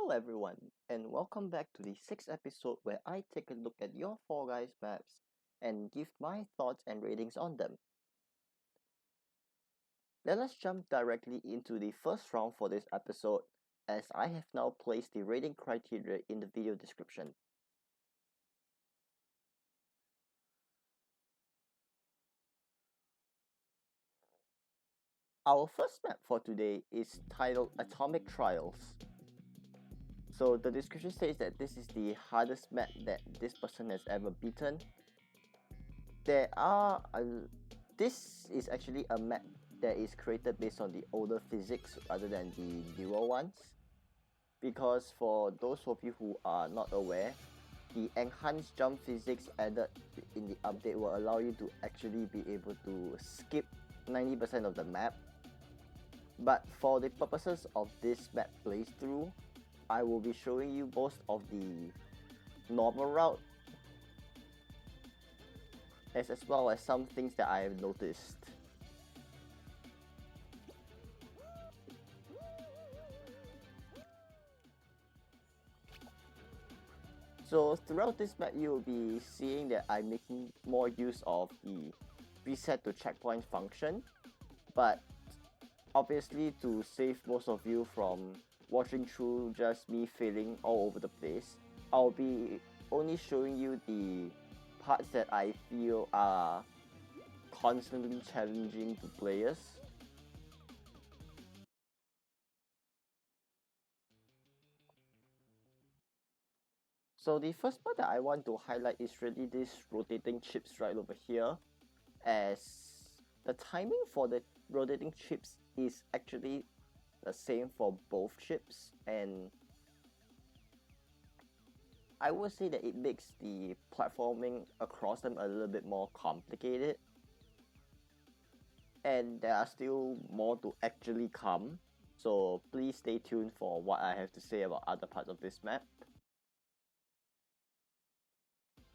Hello everyone, and welcome back to the sixth episode where I take a look at your Fall Guys maps and give my thoughts and ratings on them. Let us jump directly into the first round for this episode, as I have now placed the rating criteria in the video description. Our first map for today is titled Atomic Trials. So the description says that this is the hardest map that this person has ever beaten. This is actually a map that is created based on the older physics rather than the newer ones. Because for those of you who are not aware, the enhanced jump physics added in the update will allow you to actually be able to skip 90% of the map. But for the purposes of this map playthrough, I will be showing you most of the normal route as well as some things that I have noticed. So throughout this map, you'll be seeing that I'm making more use of the reset to checkpoint function, but obviously to save most of you from watching through just me failing all over the place, I'll be only showing you the parts that I feel are constantly challenging to players. So the first part that I want to highlight is really this rotating chips right over here, as the timing for the rotating chips is actually the same for both chips, and I would say that it makes the platforming across them a little bit more complicated, and there are still more to actually come, so please stay tuned for what I have to say about other parts of this map.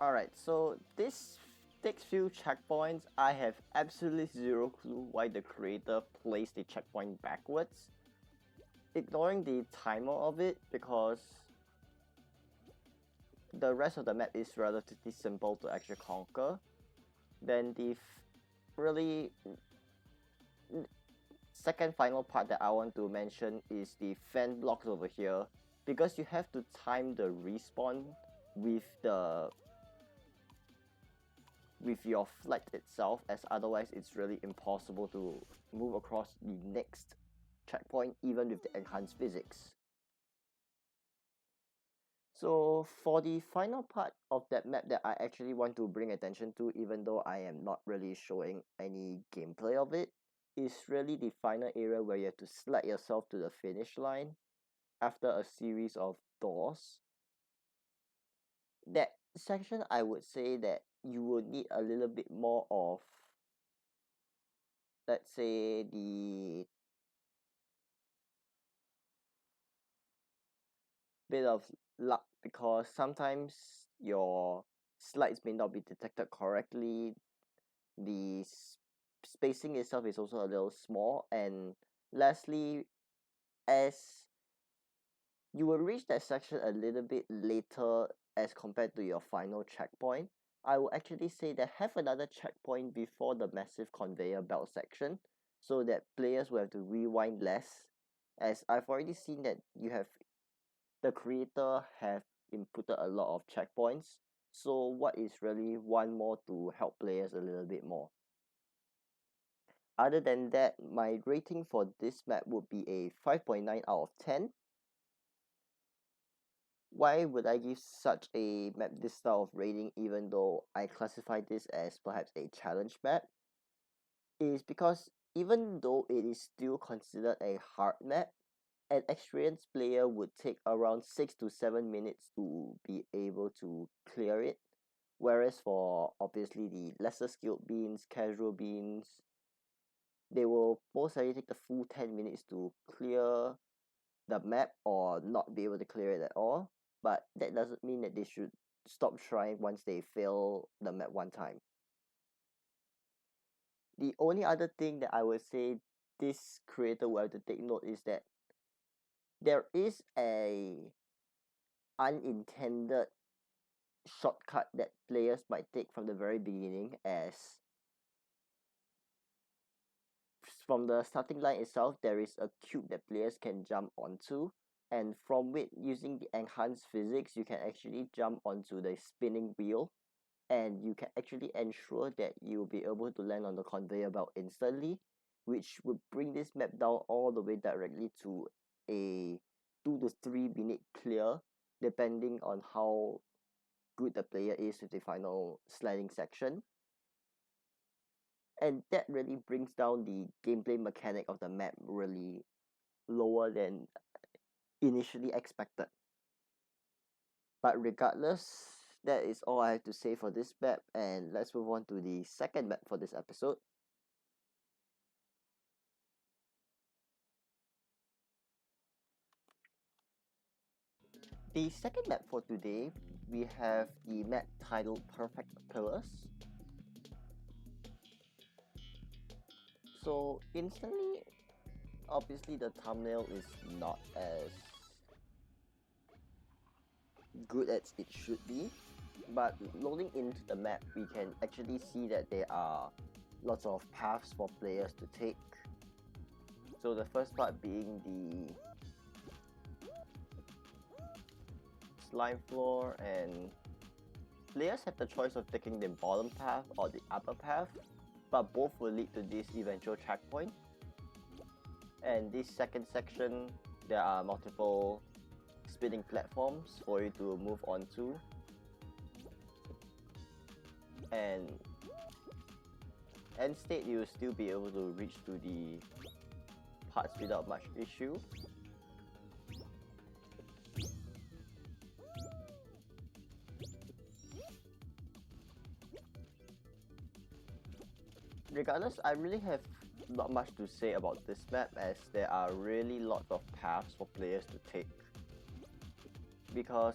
Alright, so this next few checkpoints, I have absolutely zero clue why the creator placed the checkpoint backwards. Ignoring the timer of it, because the rest of the map is relatively simple to actually conquer. Then the really second final part that I want to mention is the fan blocks over here, because you have to time the respawn with your flight itself, as otherwise it's really impossible to move across the next checkpoint even with the enhanced physics. So for the final part of that map that I actually want to bring attention to, even though I am not really showing any gameplay of it, is really the final area where you have to slide yourself to the finish line after a series of doors. That section, I would say that you would need a little bit more of, let's say, the bit of luck, because sometimes your slides may not be detected correctly. The spacing itself is also a little small, and lastly, as you will reach that section a little bit later as compared to your final checkpoint, I will actually say that have another checkpoint before the massive conveyor belt section, so that players will have to rewind less, as I've already seen that the creator have inputted a lot of checkpoints, so what is really one more to help players a little bit more. Other than that, my rating for this map would be a 5.9 out of 10. Why would I give such a map this style of rating even though I classify this as perhaps a challenge map? Is because even though it is still considered a hard map, an experienced player would take around 6 to 7 minutes to be able to clear it. Whereas for obviously the lesser skilled beings, casual beings, they will most likely take the full 10 minutes to clear the map or not be able to clear it at all. But that doesn't mean that they should stop trying once they fail the map one time. The only other thing that I would say this creator will have to take note is that there is a unintended shortcut that players might take from the very beginning, as from the starting line itself there is a cube that players can jump onto, and from it, using the enhanced physics, you can actually jump onto the spinning wheel, and you can actually ensure that you'll be able to land on the conveyor belt instantly, which would bring this map down all the way directly to a 2 to 3 minute clear, depending on how good the player is with the final sliding section. And that really brings down the gameplay mechanic of the map really lower than initially expected. But regardless, that is all I have to say for this map, and let's move on to the second map for this episode. The second map for today, we have the map titled Perfect Pillars. So instantly, obviously the thumbnail is not as good as it should be, but loading into the map, we can actually see that there are lots of paths for players to take. So the first part being the slime floor, and players have the choice of taking the bottom path or the upper path, but both will lead to this eventual checkpoint. And this second section, there are multiple spinning platforms for you to move on to, and end state you will still be able to reach to the parts without much issue. Regardless, I really have not much to say about this map, as there are really lots of paths for players to take. Because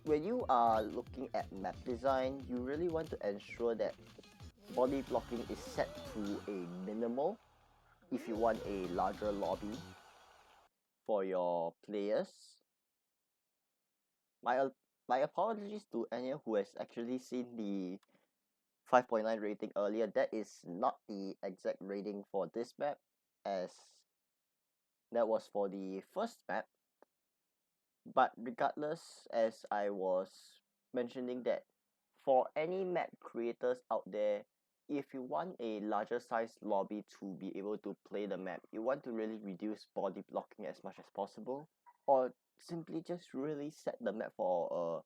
when you are looking at map design, you really want to ensure that body blocking is set to a minimal if you want a larger lobby for your players. My apologies to anyone who has actually seen the 5.9 rating earlier. That is not the exact rating for this map, as that was for the first map. But regardless, as I was mentioning, that for any map creators out there, if you want a larger size lobby to be able to play the map, you want to really reduce body blocking as much as possible, or simply just really set the map for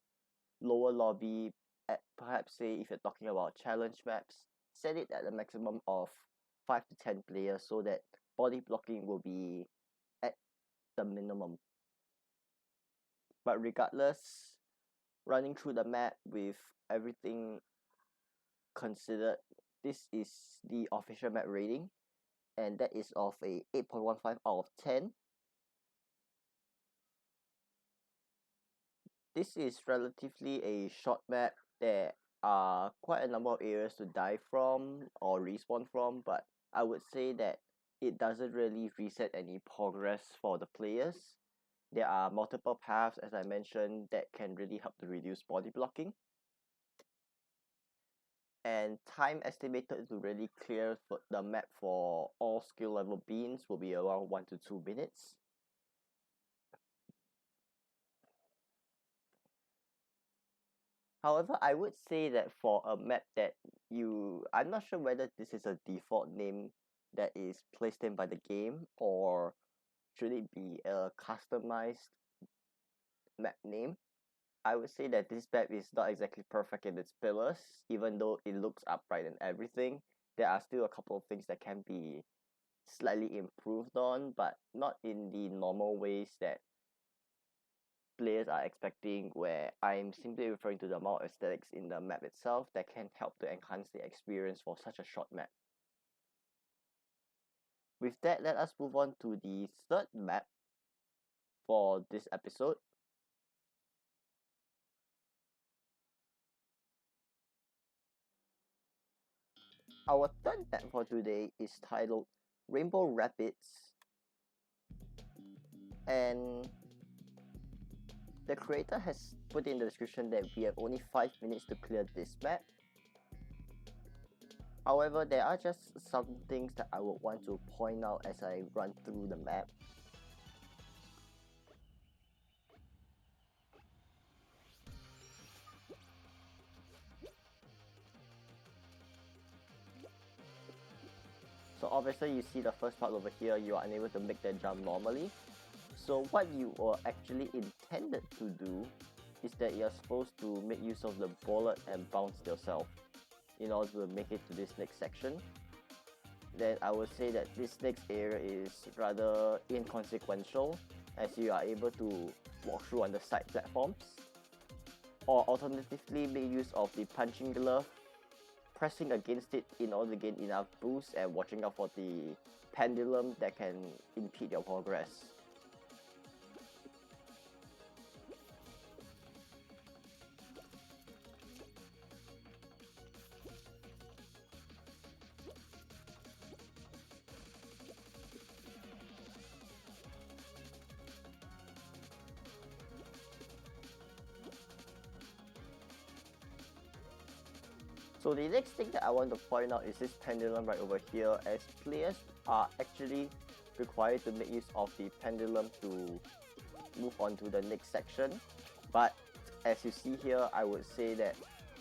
a lower lobby at, perhaps say if you're talking about challenge maps, set it at a maximum of 5 to 10 players so that body blocking will be at the minimum. But regardless, running through the map with everything considered, this is the official map rating, and that is of a 8.15 out of 10. This is relatively a short map. There are quite a number of areas to die from or respawn from, but I would say that it doesn't really reset any progress for the players. There are multiple paths, as I mentioned, that can really help to reduce body blocking. And time estimated to really clear the map for all skill level beans will be around 1 to 2 minutes. However, I would say that for a map that I'm not sure whether this is a default name that is placed in by the game, or should it be a customized map name. I would say that this map is not exactly perfect in its pillars, even though it looks upright and everything. There are still a couple of things that can be slightly improved on, but not in the normal ways that players are expecting, where I'm simply referring to the amount of aesthetics in the map itself that can help to enhance the experience for such a short map. With that, let us move on to the third map for this episode. Our third map for today is titled Rainbow Rapids, and The creator has put in the description that we have only 5 minutes to clear this map. However, there are just some things that I would want to point out as I run through the map. So obviously you see the first part over here, you are unable to make that jump normally. So what you are actually intended to do is that you're supposed to make use of the bullet and bounce yourself in order to make it to this next section. Then I would say that this next area is rather inconsequential, as you are able to walk through on the side platforms. Or alternatively, make use of the punching glove, pressing against it in order to gain enough boost, and watching out for the pendulum that can impede your progress. So the next thing that I want to point out is this pendulum right over here, as players are actually required to make use of the pendulum to move on to the next section. But as you see here, I would say that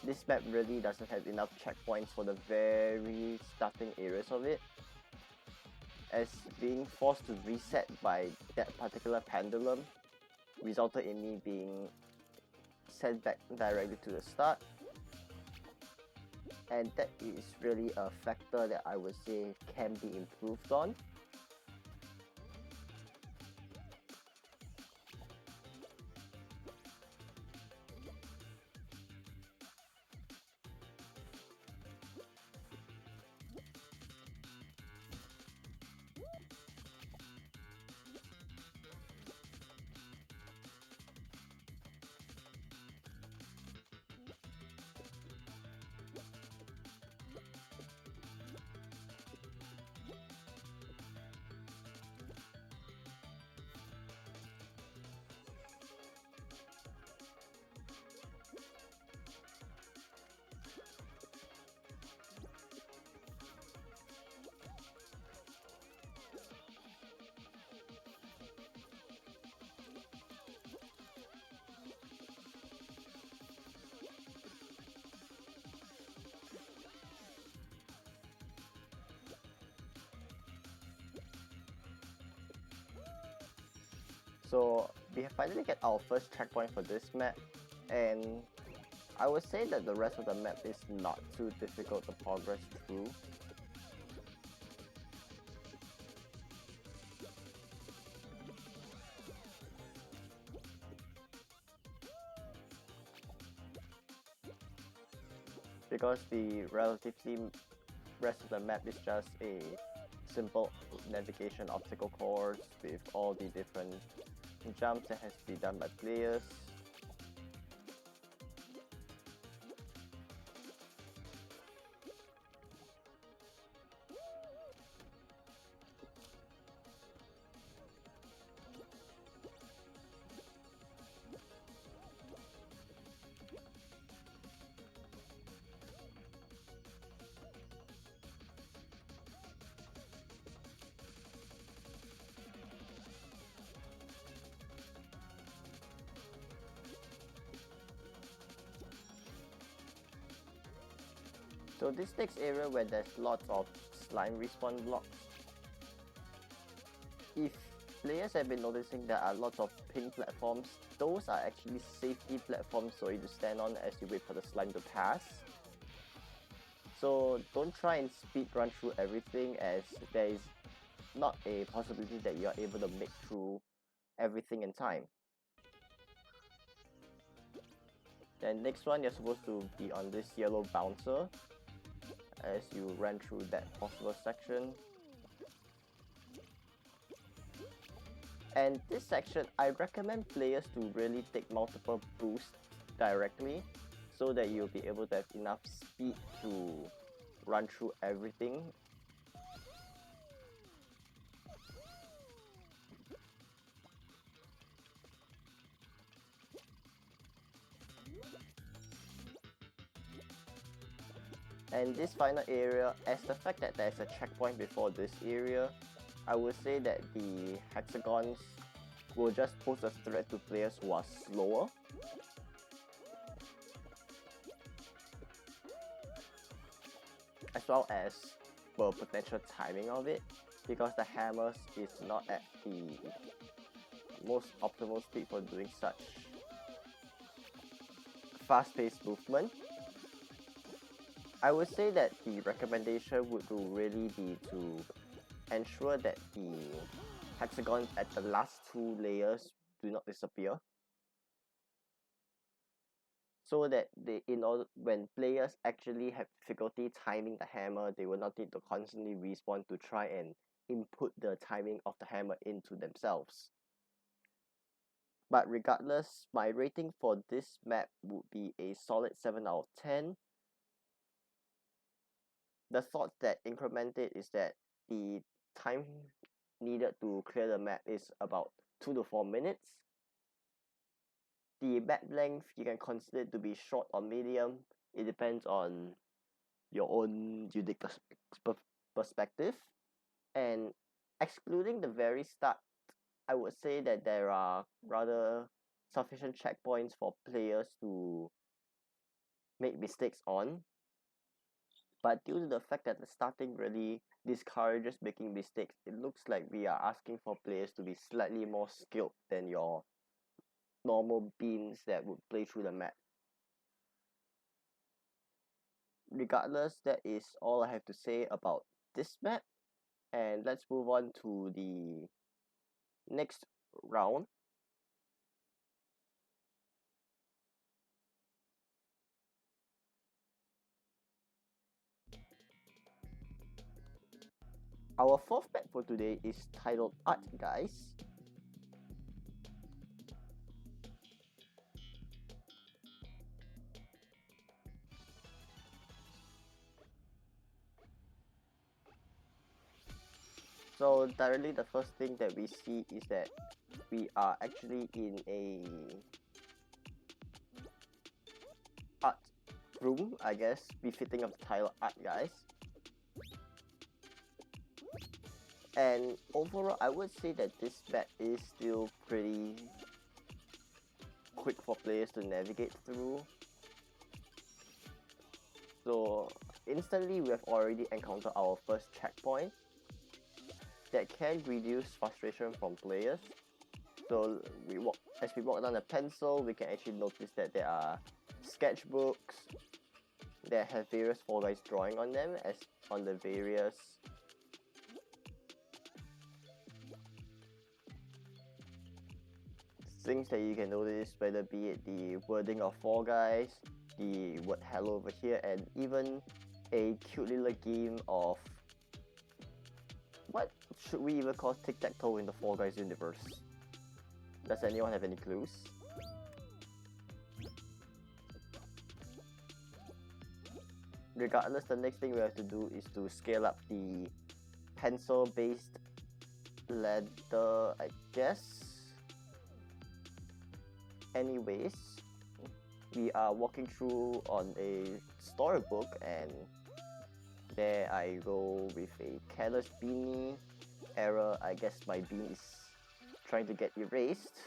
this map really doesn't have enough checkpoints for the very starting areas of it, as being forced to reset by that particular pendulum resulted in me being sent back directly to the start. And that is really a factor that I would say can be improved on. So we have finally get our first checkpoint for this map, and I would say that the rest of the map is not too difficult to progress through. Because the relatively rest of the map is just a simple navigation obstacle course with all the different jumps that has to be done by players. So this next area where there's lots of slime respawn blocks, if players have been noticing there are lots of pink platforms, those are actually safety platforms for you to stand on as you wait for the slime to pass. So don't try and speed run through everything, as there is not a possibility that you are able to make through everything in time. Then next one, you're supposed to be on this yellow bouncer as you run through that possible section. And this section, I recommend players to really take multiple boosts directly so that you'll be able to have enough speed to run through everything. And this final area, as the fact that there's a checkpoint before this area, I would say that the hexagons will just pose a threat to players who are slower. As well as the potential timing of it, because the hammers is not at the most optimal speed for doing such fast-paced movement. I would say that the recommendation would really be to ensure that the hexagons at the last two layers do not disappear, so that when players actually have difficulty timing the hammer, they will not need to constantly respawn to try and input the timing of the hammer into themselves. But regardless, my rating for this map would be a solid 7 out of 10. The thought that increment it is that the time needed to clear the map is about 2 to 4 minutes. The map length you can consider it to be short or medium. It depends on your own unique perspective. And excluding the very start, I would say that there are rather sufficient checkpoints for players to make mistakes on. But due to the fact that the starting really discourages making mistakes, it looks like we are asking for players to be slightly more skilled than your normal beans that would play through the map. Regardless, that is all I have to say about this map, and let's move on to the next round. Our fourth map for today is titled Art, guys. So directly the first thing that we see is that we are actually in a art room, I guess, befitting of the title Art, guys. And overall, I would say that this map is still pretty quick for players to navigate through. So instantly we have already encountered our first checkpoint that can reduce frustration from players. So as we walk down the pencil, we can actually notice that there are sketchbooks that have various Fall Guys drawing on them, as on the various things that you can notice, whether be it the wording of Fall Guys, the word hello over here, and even a cute little game of what should we even call tic-tac-toe in the Fall Guys universe? Does anyone have any clues? Regardless, the next thing we have to do is to scale up the pencil-based ladder, I guess. Anyways, we are walking through on a storybook, and there I go with a careless beanie. Error, I guess my bean is trying to get erased.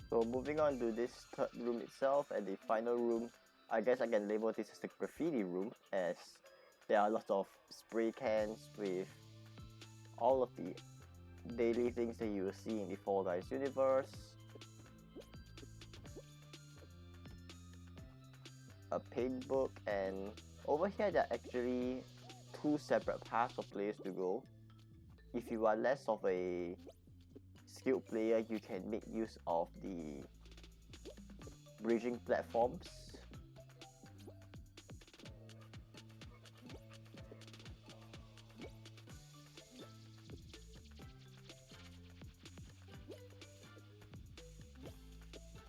So moving on to this third room itself, and the final room, I guess I can label this as the graffiti room, as there are lots of spray cans with all of the daily things that you will see in the Fall Guys universe. a paint book, and over here there are actually two separate paths for players to go. If you are less of a skilled player, you can make use of the bridging platforms.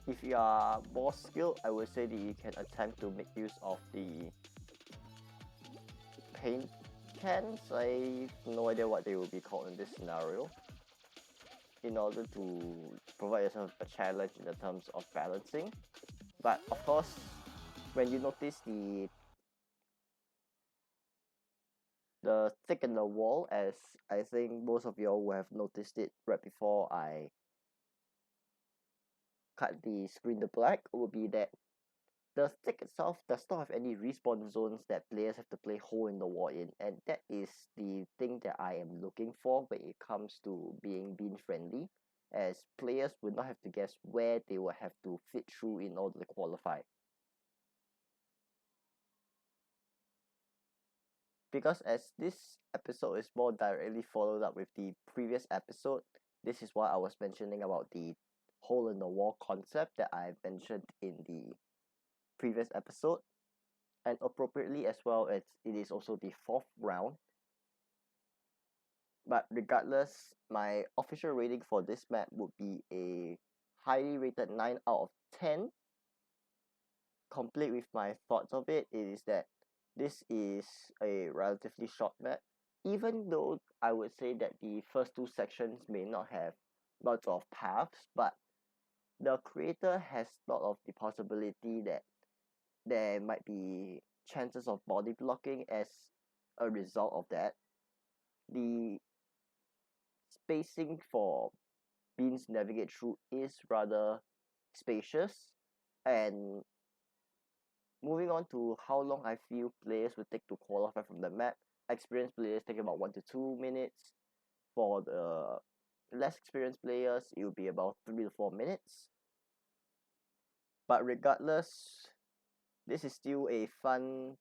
If you are more skilled, I would say that you can attempt to make use of the paint cans. I have no idea what they will be called in this scenario, in order to provide yourself a challenge in the terms of balancing. But of course, when you notice the thick in the wall, as I think most of y'all will have noticed it right before I cut the screen to black, would be that the stick itself does not have any respawn zones that players have to play hole in the wall in, and that is the thing that I am looking for when it comes to being bean friendly, as players will not have to guess where they will have to fit through in order to qualify. Because as this episode is more directly followed up with the previous episode, this is why I was mentioning about the hole in the wall concept that I mentioned in the previous episode, and appropriately as well, it is also the fourth round. But regardless, my official rating for this map would be a highly rated 9 out of 10. Complete with my thoughts of it, it is that this is a relatively short map. Even though I would say that the first two sections may not have lots of paths, but the creator has thought of the possibility that there might be chances of body blocking as a result of that. The spacing for beans navigate through is rather spacious, and moving on to how long I feel players will take to qualify from the map. Experienced players take about 1 to 2 minutes. For the less experienced players, it will be about 3 to 4 minutes. But regardless, this is still a fun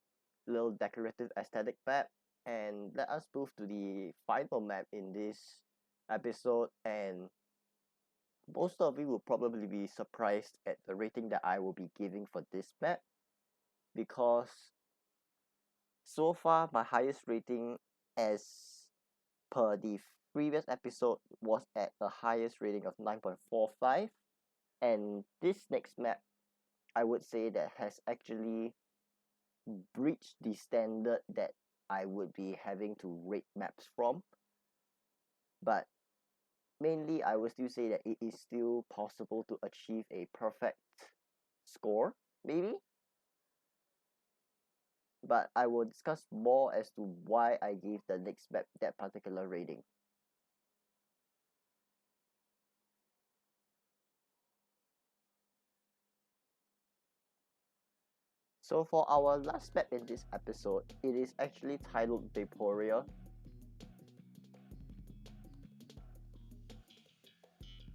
little decorative aesthetic map, and let us move to the final map in this episode. And most of you will probably be surprised at the rating that I will be giving for this map, because so far my highest rating as per the previous episode was at the highest rating of 9.45, and this next map I would say that has actually breached the standard that I would be having to rate maps from. But mainly I would still say that it is still possible to achieve a perfect score, maybe. But I will discuss more as to why I gave the next map that particular rating. So for our last map in this episode, it is actually titled Vaporia.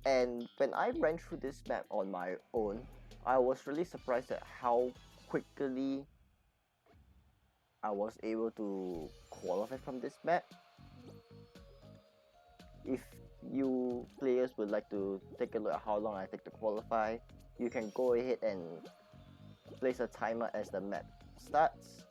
And when I ran through this map on my own, I was really surprised at how quickly I was able to qualify from this map. If you players would like to take a look at how long I take to qualify, you can go ahead and place a timer as the map starts.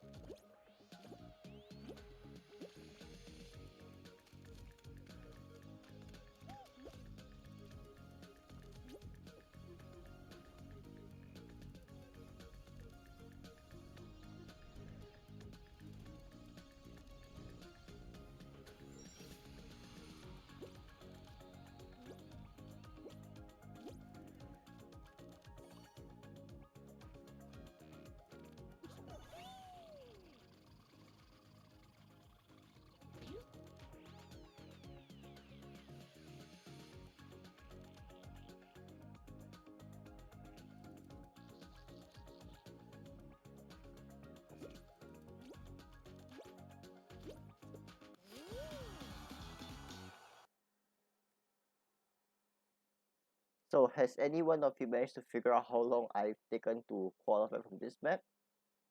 So has any one of you managed to figure out how long I've taken to qualify from this map?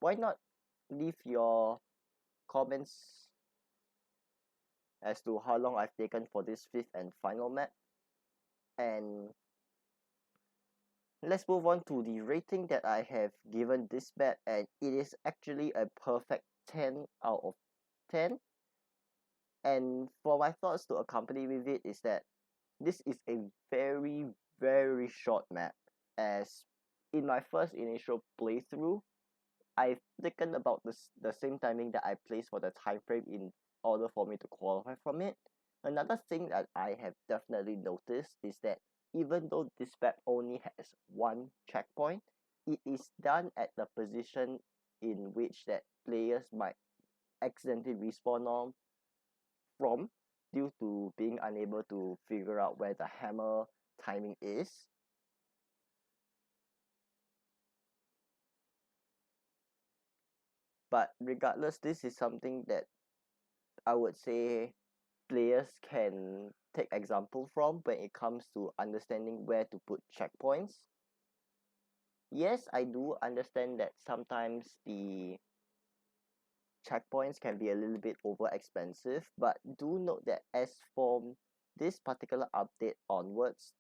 why not leave your comments as to how long I've taken for this fifth and final map. And let's move on to the rating that I have given this map, and it is actually a perfect 10 out of 10. And for my thoughts to accompany with it is that this is a very, very short map, as in my first initial playthrough, I've taken about the same timing that I placed for the time frame in order for me to qualify from it. Another thing that I have definitely noticed is that even though this map only has one checkpoint, it is done at the position in which that players might accidentally respawn on from due to being unable to figure out where the hammer timing is. But regardless, this is something that I would say players can take example from when it comes to understanding where to put checkpoints. Yes, I do understand that sometimes the checkpoints can be a little bit over expensive, but do note that as from this particular update onwards,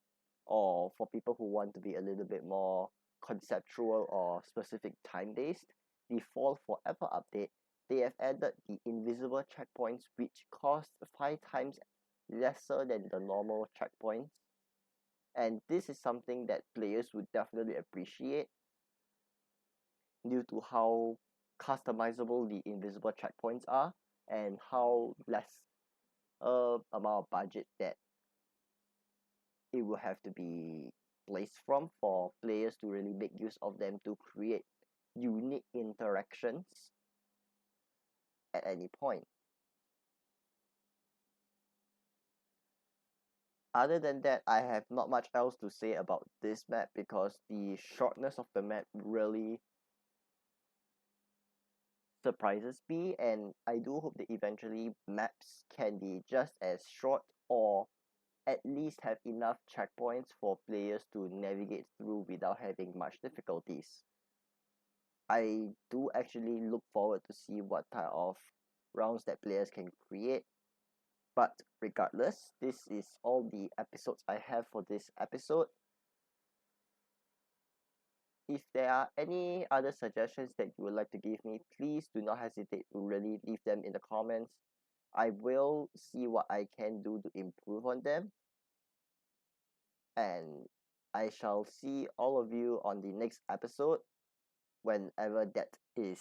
or for people who want to be a little bit more conceptual or specific time based, the Fall Forever update, they have added the invisible checkpoints, which cost 5 times lesser than the normal checkpoints. And this is something that players would definitely appreciate due to how customizable the invisible checkpoints are and how less amount of budget that it will have to be placed from for players to really make use of them to create unique interactions at any point. Other than that, I have not much else to say about this map because the shortness of the map really surprises me, and I do hope that eventually maps can be just as short or at least have enough checkpoints for players to navigate through without having much difficulties. I do actually look forward to see what type of rounds that players can create. But regardless, this is all the episodes I have for this episode. If there are any other suggestions that you would like to give me, please do not hesitate to really leave them in the comments. I will see what I can do to improve on them. And I shall see all of you on the next episode, whenever that is.